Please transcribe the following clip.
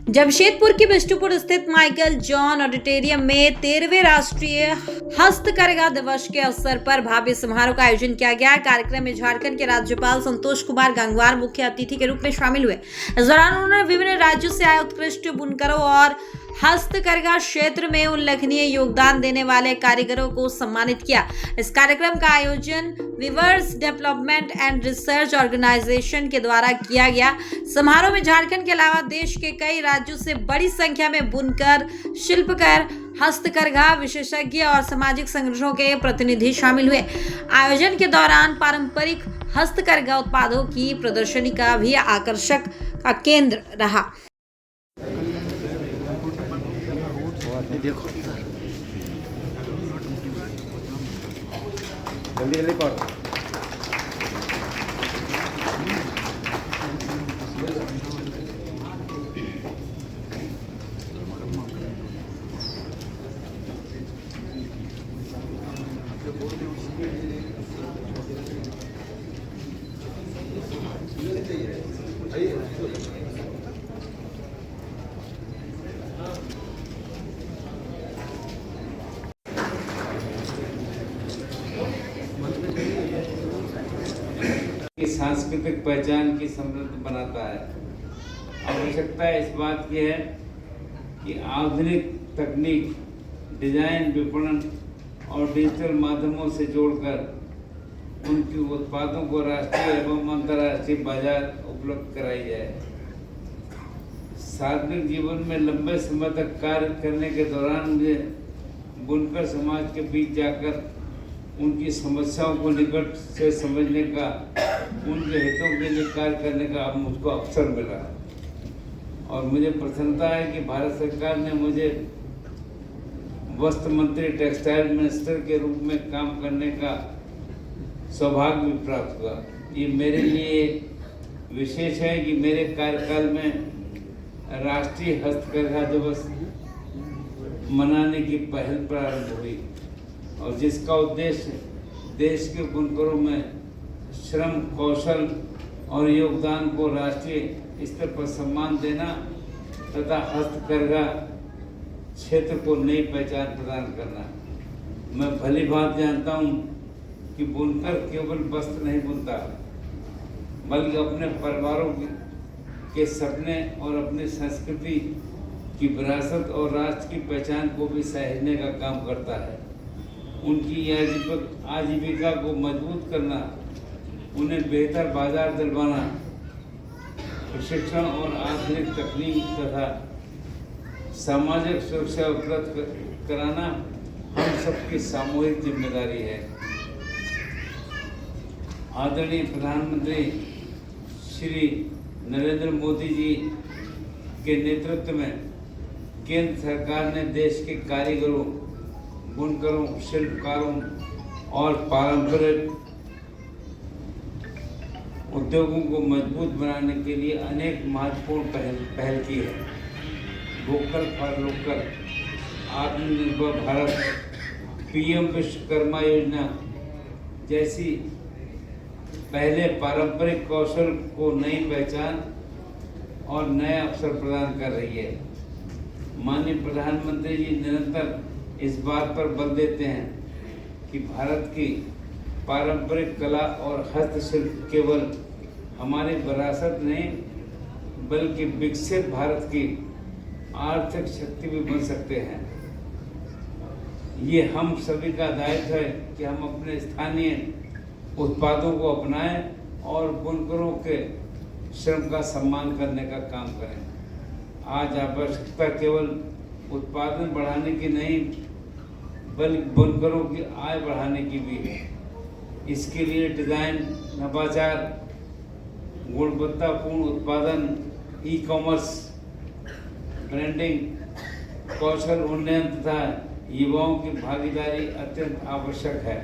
जमशेदपुर के बिष्टुपुर स्थित Michael John auditorium में 13वें राष्ट्रीय हस्तकरघा दिवस के अवसर पर भव्य समारोह का आयोजन किया गया। कार्यक्रम में झारखंड के राज्यपाल संतोष कुमार गंगवार मुख्य अतिथि के रूप में शामिल हुए। इस दौरान उन्होंने विभिन्न राज्यों से आए उत्कृष्ट बुनकरों और हस्तकरघा क्षेत्र में उल्लेखनीय योगदान देने वाले कारीगरों को सम्मानित किया। इस कार्यक्रम का आयोजन weavers development and research organisation के द्वारा किया गया। समारोह में झारखंड के अलावा देश के कई राज्यों से बड़ी संख्या में बुनकर, शिल्पकार, हस्तकरघा विशेषज्ञ और सामाजिक संगठनों के प्रतिनिधि शामिल हुए। आयोजन के दौरान पारंपरिक हस्तकरघा उत्पादों की प्रदर्शनी का भी आकर्षक का केंद्र रहा। जल्दी जल्दी पढ़ो। की सांस्कृतिक पहचान की समृद्ध बनाता है। आवश्यकता इस बात की है कि आधुनिक तकनीक, डिजाइन, विपणन और डिजिटल माध्यमों से जोड़कर उनके उत्पादों को राष्ट्रीय एवं अंतर्राष्ट्रीय बाजार उपलब्ध कराई जाए। सार्वजनिक जीवन में लंबे समय तक कार्य करने के दौरान मुझे बुनकर समाज के बीच जाकर उनकी समस्याओं को निकट से समझने का, उनके हितों के लिए कार्य करने का अब मुझको अवसर मिला और मुझे प्रसन्नता है कि भारत सरकार ने मुझे वस्त्र मंत्री, टेक्सटाइल मिनिस्टर के रूप में काम करने का सौभाग्य भी प्राप्त हुआ। ये मेरे लिए विशेष है कि मेरे कार्यकाल में राष्ट्रीय हस्तकरघा दिवस मनाने की पहल प्रारंभ हुई और जिसका उद्देश्य देश के बुनकरों में श्रम, कौशल और योगदान को राष्ट्रीय स्तर पर सम्मान देना तथा हस्तकरघा क्षेत्र को नई पहचान प्रदान करना। मैं भली बात जानता हूँ कि बुनकर केवल वस्त्र नहीं बुनता, बल्कि अपने परिवारों के सपने और अपनी संस्कृति की विरासत और राष्ट्र की पहचान को भी सहेजने का काम करता है। उनकी आजीविका को मजबूत करना, उन्हें बेहतर बाजार दिलवाना, प्रशिक्षण और आधुनिक तकनीक तथा सामाजिक सुरक्षा उपलब्ध कराना हम सबकी सामूहिक जिम्मेदारी है। आदरणीय प्रधानमंत्री श्री नरेंद्र मोदी जी के नेतृत्व में केंद्र सरकार ने देश के कारीगरों, बुनकरों, शिल्पकारों और पारंपरिक उद्योगों को मजबूत बनाने के लिए अनेक महत्वपूर्ण पहल की है। वोकल फॉर लोकल, आत्मनिर्भर भारत, पीएम विश्वकर्मा योजना जैसी पहले पारंपरिक कौशल को नई पहचान और नए अवसर प्रदान कर रही है। माननीय प्रधानमंत्री जी निरंतर इस बात पर बल देते हैं कि भारत की पारंपरिक कला और हस्तशिल्प केवल हमारी विरासत नहीं, बल्कि विकसित भारत की आर्थिक शक्ति भी बन सकते हैं। ये हम सभी का दायित्व है कि हम अपने स्थानीय उत्पादों को अपनाएं और बुनकरों के श्रम का सम्मान करने का काम करें। आज आवश्यकता केवल उत्पादन बढ़ाने की नहीं, बल्कि बुनकरों की आय बढ़ाने की भी है। इसके लिए डिजाइन, नवाचार, गुणवत्तापूर्ण उत्पादन, ई-कॉमर्स, ब्रांडिंग, कौशल उन्नयन तथा युवाओं की भागीदारी अत्यंत आवश्यक है।